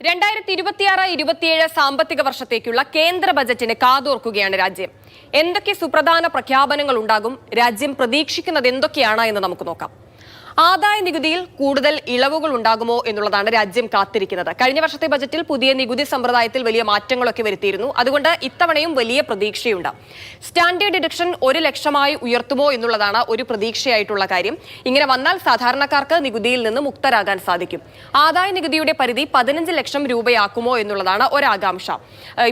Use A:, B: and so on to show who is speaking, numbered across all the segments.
A: 2026-27 സാമ്പത്തിക വർഷത്തേക്കുള്ള കേന്ദ്ര ബജറ്റിന് കാതോർക്കുകയാണ് രാജ്യം. എന്തൊക്കെ സുപ്രധാന പ്രഖ്യാപനങ്ങൾ ഉണ്ടാകും, രാജ്യം പ്രതീക്ഷിക്കുന്നത് എന്തൊക്കെയാണ് എന്ന് നമുക്ക് നോക്കാം. ആദായ നികുതിയിൽ കൂടുതൽ ഇളവുകൾ ഉണ്ടാകുമോ എന്നുള്ളതാണ് രാജ്യം കാത്തിരിക്കുന്നത്. കഴിഞ്ഞ വർഷത്തെ ബജറ്റിൽ പുതിയ നികുതി സമ്പ്രദായത്തിൽ വലിയ മാറ്റങ്ങളൊക്കെ വരുത്തിയിരുന്നു. അതുകൊണ്ട് ഇത്തവണയും വലിയ പ്രതീക്ഷയുണ്ട്. സ്റ്റാൻഡേർഡ് ഡിഡക്ഷൻ 1 ലക്ഷമായി ഉയർത്തുമോ എന്നുള്ളതാണ് ഒരു പ്രതീക്ഷയായിട്ടുള്ള കാര്യം. ഇങ്ങനെ വന്നാൽ സാധാരണക്കാർക്ക് നികുതിയിൽ നിന്ന് മുക്തരാകാൻ സാധിക്കും. ആദായ നികുതിയുടെ പരിധി 15 ലക്ഷം രൂപയാക്കുമോ എന്നുള്ളതാണ് ഒരാകാംക്ഷ.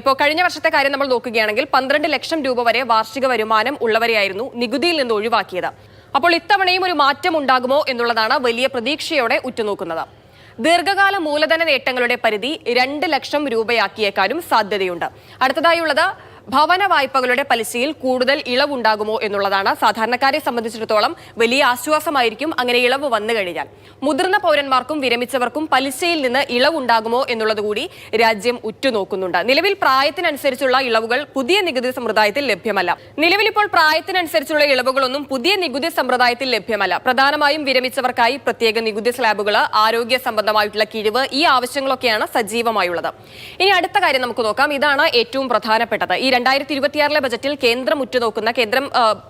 A: ഇപ്പോൾ കഴിഞ്ഞ വർഷത്തെ കാര്യം നമ്മൾ നോക്കുകയാണെങ്കിൽ 12 ലക്ഷം രൂപ വരെ വാർഷിക വരുമാനം ഉള്ളവരെയായിരുന്നു നികുതിയിൽ നിന്ന് ഒഴിവാക്കിയത്. അപ്പോൾ ഇത്തവണയും ഒരു മാറ്റം ഉണ്ടാകുമോ എന്നുള്ളതാണ് വലിയ പ്രതീക്ഷയോടെ ഉറ്റുനോക്കുന്നത്. ദീർഘകാല മൂലധന നേട്ടങ്ങളുടെ പരിധി 2 ലക്ഷം രൂപയാക്കിയേക്കാനും സാധ്യതയുണ്ട്. അടുത്തതായുള്ളത് ഭവന വായ്പകളുടെ പലിശയിൽ കൂടുതൽ ഇളവുണ്ടാകുമോ എന്നുള്ളതാണ്. സാധാരണക്കാരെ സംബന്ധിച്ചിടത്തോളം വലിയ ആശ്വാസമായിരിക്കും അങ്ങനെ ഇളവ് വന്നു കഴിഞ്ഞാൽ. മുതിർന്ന പൗരന്മാർക്കും വിരമിച്ചവർക്കും പലിശയിൽ നിന്ന് ഇളവുണ്ടാകുമോ എന്നുള്ളത് കൂടി രാജ്യം ഉറ്റുനോക്കുന്നുണ്ട്. നിലവിൽ പ്രായത്തിനനുസരിച്ചുള്ള ഇളവുകൾ പുതിയ നികുതി സമ്പ്രദായത്തിൽ ലഭ്യമല്ല. നിലവിൽ ഇപ്പോൾ പ്രായത്തിനനുസരിച്ചുള്ള ഇളവുകളൊന്നും പുതിയ നികുതി സമ്പ്രദായത്തിൽ ലഭ്യമല്ല. പ്രധാനമായും വിരമിച്ചവർക്കായി പ്രത്യേക നികുതി സ്ലാബുകൾ, ആരോഗ്യ സംബന്ധമായിട്ടുള്ള കിഴിവ്, ഈ ആവശ്യങ്ങളൊക്കെയാണ് സജീവമായുള്ളത്. ഇനി അടുത്ത കാര്യം നമുക്ക് നോക്കാം. ഇതാണ് ഏറ്റവും പ്രധാനപ്പെട്ടത്. 2026 ബജറ്റിൽ കേന്ദ്രം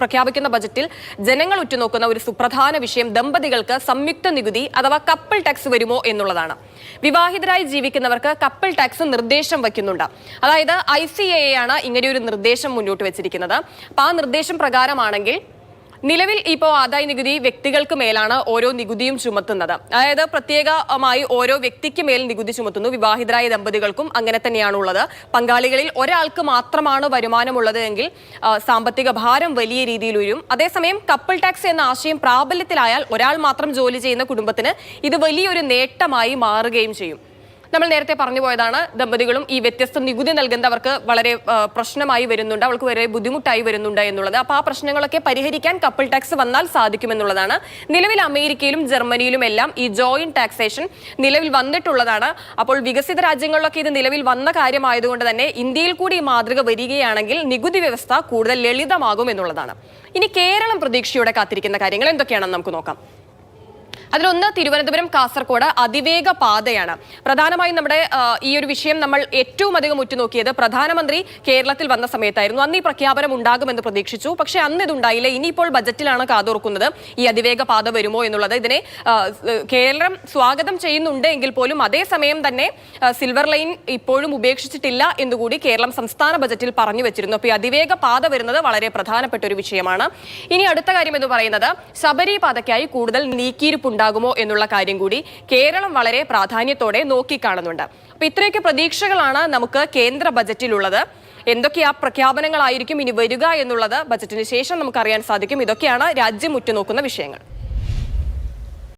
A: പ്രഖ്യാപിക്കുന്ന ബജറ്റിൽ ജനങ്ങൾ ഉറ്റുനോക്കുന്ന ഒരു സുപ്രധാന വിഷയം ദമ്പതികൾക്ക് സംയുക്ത നികുതി അഥവാ കപ്പിൾ ടാക്സ് വരുമോ എന്നുള്ളതാണ്. വിവാഹിതരായി ജീവിക്കുന്നവർക്ക് കപ്പിൾ ടാക്സ് നിർദ്ദേശം വയ്ക്കുന്നുണ്ട്. അതായത് ICAI ആണ് ഇങ്ങനെയൊരു നിർദ്ദേശം മുന്നോട്ട് വെച്ചിരിക്കുന്നത്. അപ്പോൾ ആ നിർദ്ദേശം പ്രകാരമാണെങ്കിൽ നിലവിൽ ഇപ്പോൾ ആദായ നികുതി വ്യക്തികൾക്ക് മേലാണ് ഓരോ നികുതിയും ചുമത്തുന്നത്. അതായത് പ്രത്യേകമായി ഓരോ വ്യക്തിക്ക് മേൽ നികുതി ചുമത്തുന്നു. വിവാഹിതരായ ദമ്പതികൾക്കും അങ്ങനെ തന്നെയാണുള്ളത്. പങ്കാളികളിൽ ഒരാൾക്ക് മാത്രമാണ് വരുമാനമുള്ളത് എങ്കിൽ സാമ്പത്തിക ഭാരം വലിയ രീതിയിൽ ഉയരും. അതേസമയം കപ്പിൾ ടാക്സ് എന്ന ആശയം പ്രാബല്യത്തിലായാൽ ഒരാൾ മാത്രം ജോലി ചെയ്യുന്ന കുടുംബത്തിന് ഇത് വലിയൊരു നേട്ടമായി മാറുകയും ചെയ്യും. നമ്മൾ നേരത്തെ പറഞ്ഞു പോയതാണ്, ദമ്പതികളും ഈ വ്യത്യസ്ത നികുതി നൽകുന്നവർക്ക് വളരെ പ്രശ്നമായി വരുന്നുണ്ട്, അവർക്ക് വളരെ ബുദ്ധിമുട്ടായി വരുന്നുണ്ട് എന്നുള്ളത്. അപ്പോൾ ആ പ്രശ്നങ്ങളൊക്കെ പരിഹരിക്കാൻ കപ്പിൾ ടാക്സ് വന്നാൽ സാധിക്കുമെന്നുള്ളതാണ്. നിലവിൽ അമേരിക്കയിലും ജർമ്മനിയിലും എല്ലാം ഈ ജോയിന്റ് ടാക്സേഷൻ നിലവിൽ വന്നിട്ടുള്ളതാണ്. അപ്പോൾ വികസിത രാജ്യങ്ങളിലൊക്കെ ഇത് നിലവിൽ വന്ന കാര്യമായതുകൊണ്ട് തന്നെ ഇന്ത്യയിൽ കൂടി ഈ മാതൃക വരികയാണെങ്കിൽ നികുതി വ്യവസ്ഥ കൂടുതൽ ലളിതമാകും എന്നുള്ളതാണ്. ഇനി കേരളം പ്രതീക്ഷയോടെ കാത്തിരിക്കുന്ന കാര്യങ്ങൾ എന്തൊക്കെയാണെന്ന് നമുക്ക് നോക്കാം. അതിലൊന്ന് തിരുവനന്തപുരം കാസർഗോഡ് അതിവേഗ പാതയാണ്. പ്രധാനമായും നമ്മുടെ ഈ ഒരു വിഷയം നമ്മൾ ഏറ്റവും അധികം ഉറ്റുനോക്കിയത് പ്രധാനമന്ത്രി കേരളത്തിൽ വന്ന സമയത്തായിരുന്നു. അന്ന് ഈ പ്രഖ്യാപനം ഉണ്ടാകുമെന്ന് പ്രതീക്ഷിച്ചു. പക്ഷെ അന്ന് ഇതുണ്ടായില്ല. ഇനിയിപ്പോൾ ബജറ്റിലാണ് കാതോർക്കുന്നത് ഈ അതിവേഗ പാത വരുമോ എന്നുള്ളത്. ഇതിനെ കേരളം സ്വാഗതം ചെയ്യുന്നുണ്ട് എങ്കിൽ പോലും അതേസമയം തന്നെ സിൽവർ ലൈൻ ഇപ്പോഴും ഉപേക്ഷിച്ചിട്ടില്ല എന്നുകൂടി കേരളം സംസ്ഥാന ബജറ്റിൽ പറഞ്ഞു വെച്ചിരുന്നു. അപ്പോൾ ഈ അതിവേഗ പാത വരുന്നത് വളരെ പ്രധാനപ്പെട്ട ഒരു വിഷയമാണ്. ഇനി അടുത്ത കാര്യം എന്ന് പറയുന്നത് ശബരി പാതയ്ക്കായി കൂടുതൽ നീക്കിയിരിപ്പുണ്ടാകുമോ എന്നുള്ള കാര്യം കൂടി കേരളം വളരെ പ്രാധാന്യത്തോടെ നോക്കിക്കാണുന്നുണ്ട്. അപ്പൊ ഇത്രയൊക്കെ പ്രതീക്ഷകളാണ് നമുക്ക് കേന്ദ്ര ബജറ്റിലുള്ളത്. എന്തൊക്കെയാ പ്രഖ്യാപനങ്ങളായിരിക്കും ഇനി വരിക എന്നുള്ളത് ബജറ്റിന് ശേഷം നമുക്ക് അറിയാൻ സാധിക്കും. ഇതൊക്കെയാണ് രാജ്യം ഉറ്റുനോക്കുന്ന വിഷയങ്ങൾ.